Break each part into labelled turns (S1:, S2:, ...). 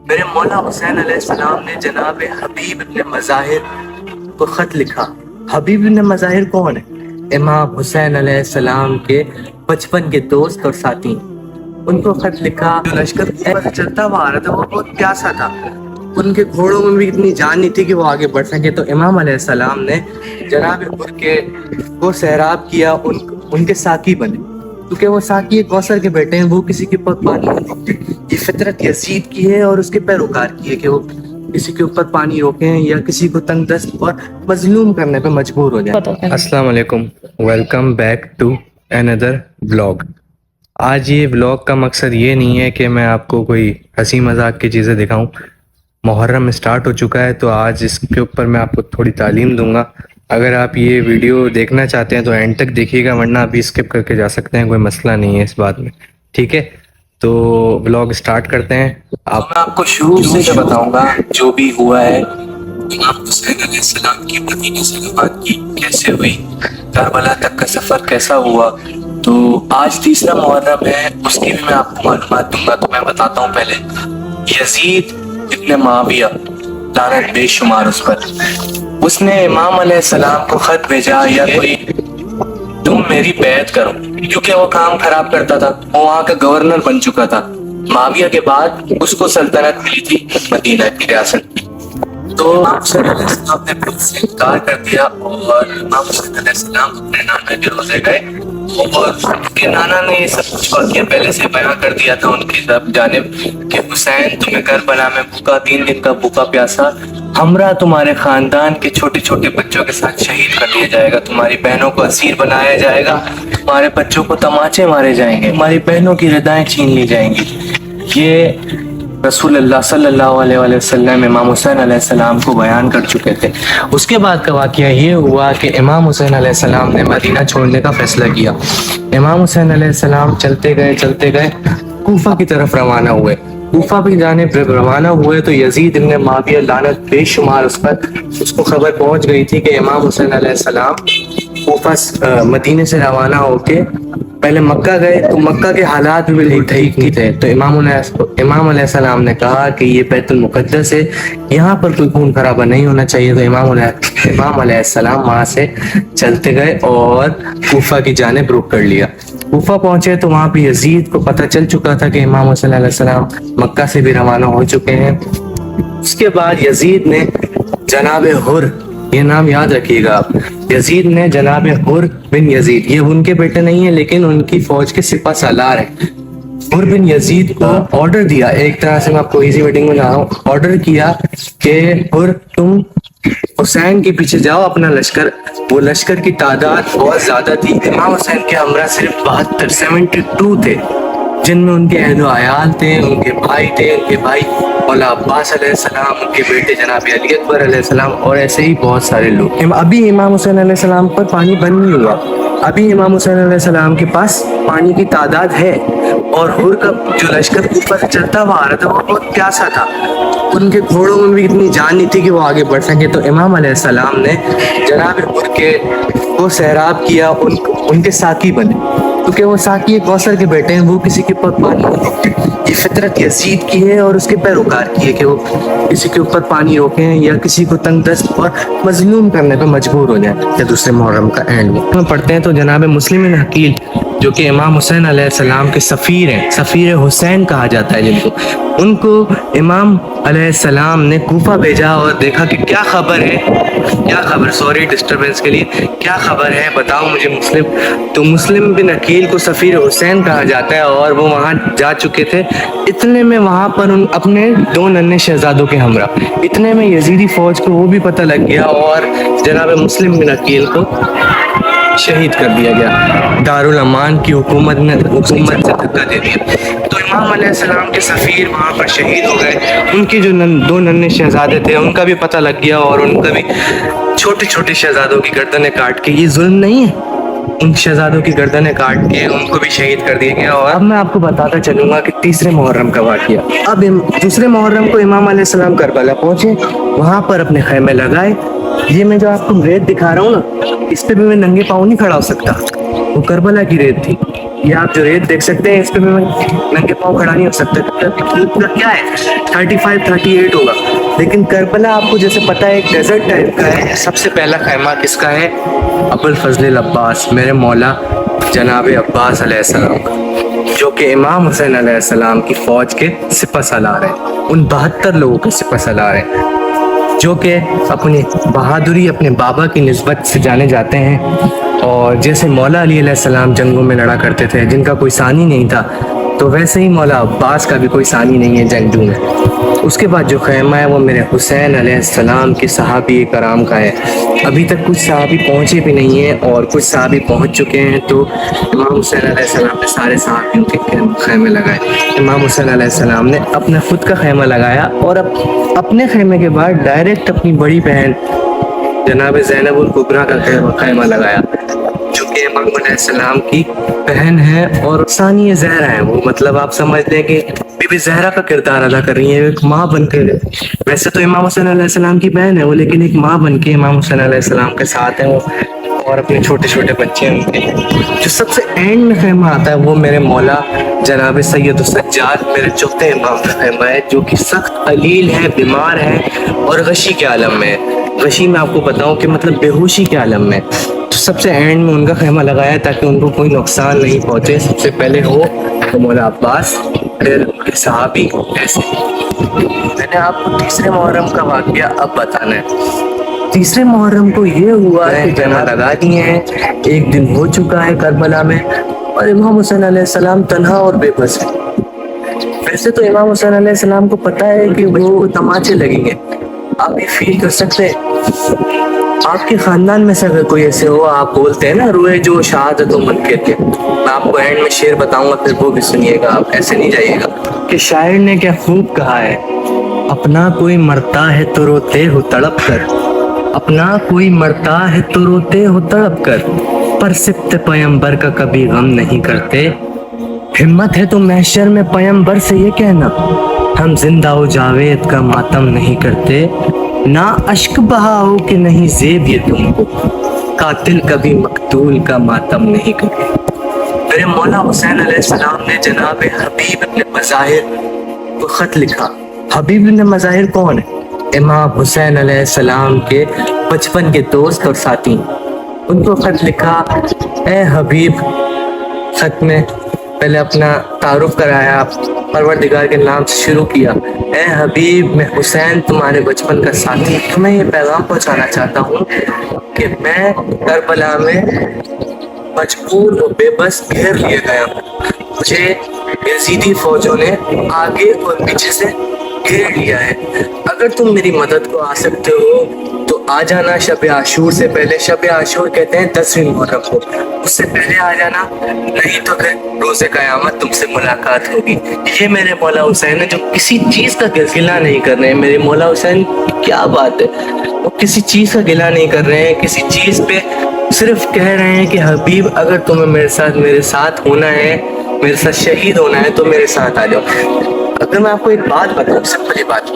S1: میرے مولا حسین علیہ السلام نے جناب حبیب ابن مظاہر کو خط لکھا۔ حبیب ابن مظاہر کون ہے؟ امام حسین علیہ السلام کے بچپن کے دوست اور ساتھی۔ ان کو خط لکھا، جو لشکر چلتا ہوا آ رہا تھا وہ بہت پیاسا تھا، ان کے گھوڑوں میں بھی اتنی جان نہیں تھی کہ وہ آگے بڑھ سکے، تو امام علیہ السلام نے جناب حر کے کو سیراب کیا، ان کے ساقی بنے، کیونکہ وہ ساقی کوثر کے بیٹے ہیں، وہ کسی کے اوپر پانی نہیں روکتے۔ یہ فطرت یزید کی ہے اور اس کے پیروکار کی ہے کہ وہ کسی کے اوپر پانی روکیں یا کسی کو تنگ دست اور مظلوم کرنے پہ مجبور ہو جائیں۔ السلام علیکم، ویلکم بیک ٹو اندر بلاگ۔ آج یہ بلاگ کا مقصد یہ نہیں ہے کہ میں آپ کو کوئی ہنسی مذاق کی چیزیں دکھاؤں۔ محرم اسٹارٹ ہو چکا ہے تو آج اس کے اوپر میں آپ کو تھوڑی تعلیم دوں گا۔ اگر آپ یہ ویڈیو دیکھنا چاہتے ہیں تو اینڈ تک دیکھیے گا، ورنہ ابھی اسکپ کر کے جا سکتے ہیں، کوئی مسئلہ نہیں ہے اس بات میں، ٹھیک ہے؟ تو بلاگ اسٹارٹ کرتے ہیں۔ میں آپ کو شروع سے بتاؤں گا جو بھی ہوا ہے، امام حسین علیہ السلام کی مدینہ سے وفات کی کیسے ہوئی، کربلا تک کا سفر کیسا ہوا۔ تو آج تیسرا محرم ہے، اس کی بھی میں آپ کو معلومات دوں گا، تو میں بتاتا ہوں پہلے۔ یزید ابن معاویہ، لعنت بے شمار اس پر، اس نے امام علیہ السلام کو خط بھیجا یا کوئی تم میری بیعت کرو، کیونکہ وہ کام خراب کرتا تھا، وہ وہاں کا گورنر بن چکا تھا۔ معاویہ کے بعد اس کو سلطنت ملی تھی مدینہ کی ریاست، تو امام حسین علیہ السلام نے پھر سے انکار کر دیا اور امام حسین علیہ السلام اپنے نانا کے روزے گئے، اور ان کے نانا نے یہ سب کچھ واقعہ پہلے سے بیان کر دیا تھا ان کی جانب کہ حسین تمہیں کربلا میں بھوکا 3 دن کا بھوکا پیاسا ہمراہ تمہارے خاندان کے چھوٹے چھوٹے بچوں کے ساتھ شہید کر دیا جائے گا، تمہاری بہنوں کو اسیر بنایا جائے گا، تمہارے بچوں کو تماچے مارے جائیں گے، تمہاری بہنوں کی ردائیں چھین لی جائیں گی۔ یہ رسول اللہ صلی اللہ علیہ وآلہ وسلم امام حسین علیہ السلام کو بیان کر چکے تھے۔ اس کے بعد کا واقعہ یہ ہوا کہ امام حسین علیہ السلام نے مدینہ چھوڑنے کا فیصلہ کیا۔ امام حسین علیہ السلام چلتے گئے کوفہ کی طرف روانہ ہوئے۔ کوفہ کی جانب روانہ ہوئے تو یزید ابن معاویہ، لعنت بے شمار اس پر، اس کو خبر پہنچ گئی تھی کہ امام حسین علیہ السلام کوفہ مدینے سے روانہ ہو کے پہلے مکہ گئے، تو مکہ کے حالات بھی بالکل ٹھیک نہیں تھے، تو امام علیہ السلام نے کہا کہ یہ بیت المقدس ہے، یہاں پر کوئی خون خرابہ نہیں ہونا چاہیے، تو امام علیہ السلام وہاں سے چلتے گئے اور کوفہ کی جانب رخ کر لیا۔ کوفہ پہنچے تو وہاں پہ یزید کو پتہ چل چکا تھا کہ امام حسین علیہ السلام مکہ سے بھی روانہ ہو چکے ہیں۔ اس کے بعد یزید نے جناب حر، یہ نام یاد رکھیے گا آپ، یزید نے جناب حر بن یزید، یہ ان کے بیٹے نہیں ہیں لیکن ان کی فوج کے سپہ سالار ہیں، حر بن یزید کو آرڈر دیا، ایک طرح سے میں آپ کو ایزی میٹنگ میں جا رہا ہوں، آرڈر کیا کہ حر تم حسین کے پیچھے جاؤ اپنا لشکر، وہ لشکر کی تعداد بہت زیادہ تھی، امام حسین کے ہمراہ صرف 72 تھے، جن میں ان کے اہل و عیال تھے، ان کے بھائی تھے، ان کے بھائی مولا عباس علیہ السلام، ان کے بیٹے جناب علی اکبر علیہ السلام، اور ایسے ہی بہت سارے لوگ۔ ابھی امام حسین علیہ السلام پر پانی بند نہیں ہوا، ابھی امام حسین علیہ السلام کے پاس پانی کی تعداد ہے، اور حر کا جو لشکر اوپر چلتا ہوا آ رہا تھا وہ بہت پیاسا تھا، ان کے گھوڑوں میں بھی اتنی جان نہیں تھی کہ وہ آگے بڑھ سکے، تو امام علیہ السلام نے جناب حر کے کو سیراب کیا، ان کے ساقی بنے، کیونکہ وہ ساقی کوثر کے بیٹے ہیں، وہ کسی کے اوپر پانی نہیں روکتے۔ یہ فطرت یزید کی ہے اور اس کے پیروکار کی ہے کہ وہ کسی کے اوپر پانی روکیں یا کسی کو تنگ دست اور مظلوم کرنے پہ مجبور ہو جائیں۔ یا دوسرے محرم کا اینڈ میں پڑھتے ہیں تو جناب مسلم بن عقیل، جو کہ امام حسین علیہ السلام کے سفیر ہیں، سفیر حسین کہا جاتا ہے جن کو، ان کو امام علیہ السلام نے کوفہ بھیجا اور دیکھا کہ کیا خبر ہے، کیا خبر، سوری ڈسٹربنس کے لیے، کیا خبر ہے بتاؤ مجھے مسلم۔ تو مسلم بن عقیل کو سفیر حسین کہا جاتا ہے اور وہ وہاں جا چکے تھے، اتنے میں وہاں پر ان اپنے 2 ننھے شہزادوں کے ہمراہ، اتنے میں یزیدی فوج کو وہ بھی پتہ لگ گیا اور جناب مسلم بن عقیل کو شہید کر دیا گیا، دارالامان کی حکومت سے دھکا دے دیا، تو امام علیہ السلام کے سفیر وہاں پر شہید ہو گئے، ان کے جو 2 ننھے شہزادے تھے ان کا بھی پتہ لگ گیا اور ان کا بھی چھوٹے چھوٹے شہزادوں کی گردنیں کاٹ کے، یہ ظلم نہیں ہے، ان شہزادوں کی گردنیں کاٹ کے ان کو بھی شہید کر دیا گیا۔ اور اب میں آپ کو بتاتا چلوں گا کہ تیسرے محرم کا واقعہ۔ اب دوسرے محرم کو امام علیہ السلام کربلا پہنچے، وہاں پر اپنے خیمے لگائے، یہ میں جو آپ کو ریت دکھا رہا ہوں نا، اس پہ بھی میں ننگے پاؤں نہیں کھڑا ہو سکتا، وہ کربلا کی ریت تھی. یہ آپ جو ریت دیکھ سکتے ہیں اس پہ میں ننگے پاؤں کھڑا نہیں ہو سکتا. کیا ہے 35-38 ہوگا. لیکن کربلا آپ کو جیسے پتا ہے ایک ڈیزرٹ ٹائپ کا ہے. سب سے پہلا خیمہ کس کا ہے؟ ابوالفضل العباس، میرے مولا جناب عباس علیہ السلام کا، جو کہ امام حسین علیہ السلام کی فوج کے سپہ سالار ہیں. ان 72 لوگوں کے سپہ سالار ہیں جو کہ اپنی بہادری اپنے بابا کی نسبت سے جانے جاتے ہیں. اور جیسے مولا علی علیہ السلام جنگوں میں لڑا کرتے تھے جن کا کوئی ثانی نہیں تھا، تو ویسے ہی مولا عباس کا بھی کوئی ثانی نہیں ہے جنگجو میں. اس کے بعد جو خیمہ ہے وہ میرے حسین علیہ السلام کے صحابی کرام کا ہے. ابھی تک کچھ صحابی پہنچے بھی نہیں ہیں اور کچھ صحابی پہنچ چکے ہیں. تو امام حسین علیہ السلام نے سارے صحابیوں کے خیمے لگائے. امام حسین علیہ السلام نے اپنا خود کا خیمہ لگایا اور اپنے خیمے کے بعد ڈائریکٹ اپنی بڑی بہن جناب زینب الکبریٰ کا خیمہ لگایا، جو کہ امام علیہ السلام کی بہن ہے اور ثانی زہرا ہے. وہ مطلب آپ سمجھ لیں کہ بی بی زہرا کا کردار ادا کر رہی ہیں ایک ماں بن کے. ویسے تو امام حسین علیہ السلام کی بہن ہے وہ، لیکن ایک ماں بن کے امام حسین علیہ السلام کے ساتھ ہیں وہ، اور اپنے چھوٹے چھوٹے بچے ہیں ان کے. جو سب سے اینڈ میں خیمہ آتا ہے وہ میرے مولا جناب سید السجاد میرے چوتھے امام کا خیمہ ہے، جو کہ سخت علیل ہے، بیمار ہے اور غشی کے عالم میں. غشی میں آپ کو بتاؤں کہ مطلب بے ہوشی کے عالم میں. تو سب سے اینڈ میں ان کا خیمہ لگایا تاکہ ان کو کوئی نقصان نہیں پہنچے. سب سے پہلے ہو تو مولا عباس، پھر ان کے صحابی. ایسے میں نے آپ کو تیسرے محرم کا واقعہ اب بتانا ہے. تیسرے محرم کو یہ ہوا کہ جمع لگا دیے ہیں، ایک دن ہو چکا ہے کربلا میں، اور امام حسین علیہ السلام تنہا اور بے بس ہے. ویسے تو امام حسین علیہ السلام کو پتا ہے کہ وہ تماچے لگیں گے. آپ بھی فیل کر سکتے ہیں آپ کے خاندان میں سے اگر کوئی ایسے ہو، آپ بولتے ہیں نا روئے جو شہادت و منکر کے. میں آپ کو اینڈ میں شعر بتاؤں گا پھر وہ بھی سنیے گا، آپ ایسے نہیں جائیے گا. کہ شاعر نے کیا خوب کہا ہے، اپنا کوئی مرتا ہے تو روتے ہو تڑپ کر، اپنا کوئی مرتا ہے تو روتے ہو تڑپ کر، پر سبت پیمبر کا کبھی غم نہیں کرتے. ہمت ہے تو محشر میں پیمبر سے یہ کہنا، ہم زندہ و جاوید کا ماتم نہیں کرتے. نہ اشک بہاؤ کہ نہیں زیب یہ تم کو، قاتل کبھی مقتول کا ماتم نہیں کرتے. میرے مولا حسین علیہ السلام نے جناب حبیب ابن مظاہر کو خط لکھا. حبیب ابن مظاہر کون ہے؟ امام حسین علیہ السلام کے بچپن کے دوست اور ساتھی. ان کو خط لکھا، اے حبیب. خط میں پہلے اپنا تعارف کرایا، پروردگار کے نام سے شروع کیا. اے حبیب، میں حسین تمہارے بچپن کا ساتھی، تمہیں یہ پیغام پہنچانا چاہتا ہوں کہ میں کربلا میں مجبور و بے بس گھیر لیے گیا ہوں. مجھے یزیدی فوجوں نے آگے اور پیچھے سے گھیر لیا ہے. اگر تم میری مدد کو آ سکتے ہو تو آ جانا شب عاشور سے پہلے. شب عاشور کہتے ہیں 10ویں محرم کو، اس سے پہلے آ جانا، نہیں تو پھر روز قیامت تم سے ملاقات ہوگی. یہ میرے مولا حسین ہے جو کسی چیز کا گلہ نہیں کر رہے ہیں. میرے مولا حسین کیا بات ہے، وہ کسی چیز کا گلہ نہیں کر رہے ہیں، کسی چیز پہ صرف کہہ رہے ہیں کہ حبیب اگر تمہیں میرے ساتھ ہونا ہے، میرے ساتھ شہید ہونا ہے تو میرے ساتھ آ جاؤ. اگر میں آپ کو ایک بات بتاؤں، سمپل بات،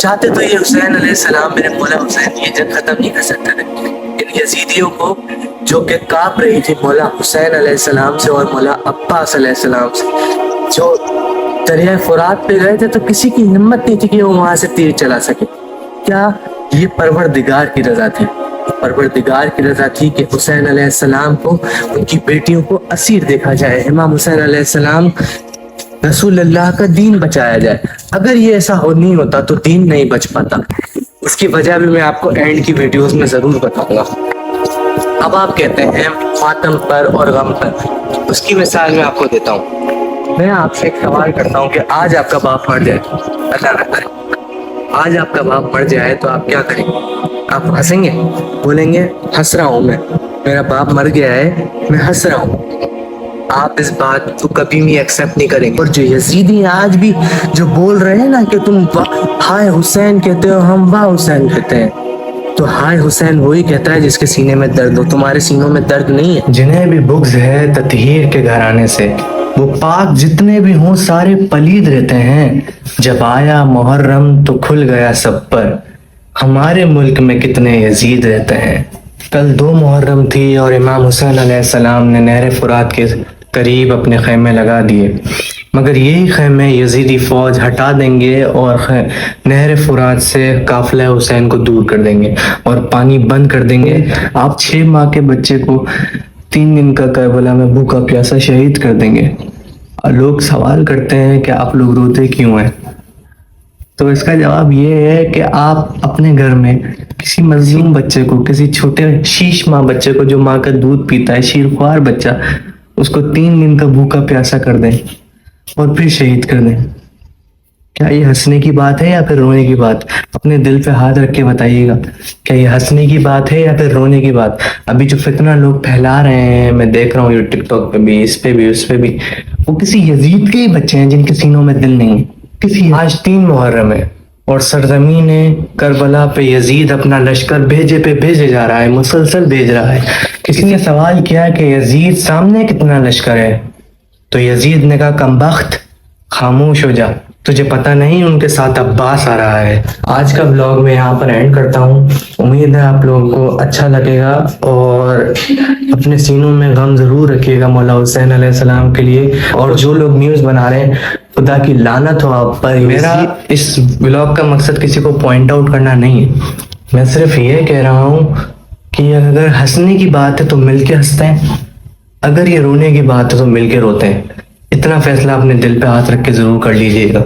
S1: چاہتے تو یہ حسین علیہ السلام میرے مولا حسین یہ جنگ ختم نہیں کر سکتے تھے. ان یزیدیوں کو جو کہ کاپ رہی تھی مولا حسین علیہ السلام سے اور مولا عباس علیہ السلام سے، جو دریائے فرات پہ گئے تھے تو کسی کی ہمت نہیں تھی کہ وہ وہاں سے تیر چلا سکے. کیا یہ پروردگار کی رضا تھی؟ پروردگار کی رضا تھی کہ حسین علیہ السلام کو، ان کی بیٹیوں کو اسیر دیکھا جائے، امام حسین علیہ السلام رسول اللہ کا دین بچایا جائے. اگر یہ ایسا نہیں ہوتا تو دین نہیں بچ پاتا. اس کی وجہ بھی میں آپ کو اینڈ کی ویڈیوز میں ضرور بتاؤں گا. اب آپ کہتے ہیں ماتم پر اور غم پر، اس کی مثال میں آپ کو دیتا ہوں. میں آپ سے ایک سوال کرتا ہوں کہ آج آپ کا باپ مر جائے، اللہ نہ کرے، آج آپ کا باپ مر جائے تو آپ کیا کریں گے؟ آپ ہنسیں گے، بولیں گے ہنس رہا ہوں میں، میرا باپ مر گیا ہے، میں ہنس رہا ہوں. آپ اس بات کو کبھی بھی ایکسپٹ نہیں کریں گے. اور جو یزیدی آج بھی جو بول رہے ہیں نا کہ تم ہائے حسین کہتے ہو، ہم واہ حسین کہتے ہیں، تو ہائے حسین وہی کہتا ہے جس کے سینے میں درد ہو. تمہارے سینوں میں درد نہیں ہے. جنہیں بھی بغض ہے تطہیر کے گھرانے سے، وہ پاک جتنے بھی ہوں سارے پلید رہتے ہیں. جب آیا محرم تو کھل گیا سب پر، ہمارے ملک میں کتنے یزید رہتے ہیں. کل 2 محرم تھی اور امام حسین علیہ السلام نے نہر فرات کے قریب اپنے خیمے لگا دیے، مگر یہی خیمے یزیدی فوج ہٹا دیں گے اور نہر فرات سے قافلہ حسین کو دور کر دیں گے اور پانی بند کر دیں گے۔ آپ 6 ماہ کے بچے کو 3 دن کا کربلا میں بھوکا پیاسا شہید کر دیں گے۔ اور لوگ سوال کرتے ہیں کہ آپ لوگ روتے کیوں ہیں؟ تو اس کا جواب یہ ہے کہ آپ اپنے گھر میں کسی مظلوم بچے کو، کسی چھوٹے 6 ماہ بچے کو جو ماں کا دودھ پیتا ہے، شیرخوار بچہ، اس کو 3 دن کا بھوکا پیاسا کر دیں اور پھر شہید کر دیں۔ کیا یہ ہنسنے کی بات ہے یا پھر رونے کی بات؟ اپنے دل پہ ہاتھ رکھ کے بتائیے گا، کیا یہ ہنسنے کی بات ہے یا پھر رونے کی بات؟ ابھی جو فتنہ لوگ پھیلا رہے ہیں، میں دیکھ رہا ہوں یہ ٹک ٹاک پہ بھی، اس پہ بھی، اس پہ بھی، وہ کسی یزید کے ہی بچے ہیں جن کے سینوں میں دل نہیں ہے۔ آج 3 محرم ہے اور سرزمین کربلا پہ یزید اپنا لشکر بھیجے پہ بھیجے جا رہا ہے، مسلسل بھیج رہا ہے۔ کسی نے سوال کیا کہ یزید سامنے کتنا لشکر ہے، تو یزید نے کہا کمبخت خاموش ہو جا، تجھے پتہ نہیں ان کے ساتھ عباس آ رہا ہے۔ آج کا بلاگ میں یہاں پر اینڈ کرتا ہوں، امید ہے آپ لوگوں کو اچھا لگے گا اور اپنے سینوں میں غم ضرور رکھیے گا مولا حسین علیہ السلام کے لیے۔ اور جو لوگ نیوز بنا رہے ہیں، خدا کی لعنت ہو آپ پر۔ میرا اس بلاگ کا مقصد کسی کو پوائنٹ آؤٹ کرنا نہیں ہے، میں صرف یہ کہہ رہا ہوں کہ اگر ہنسنے کی بات ہے تو مل کے ہنستے ہیں، اگر یہ رونے کی بات ہے تو مل کے روتے ہیں۔ اتنا فیصلہ اپنے دل پہ ہاتھ رکھ کے ضرور کر لیجیے گا۔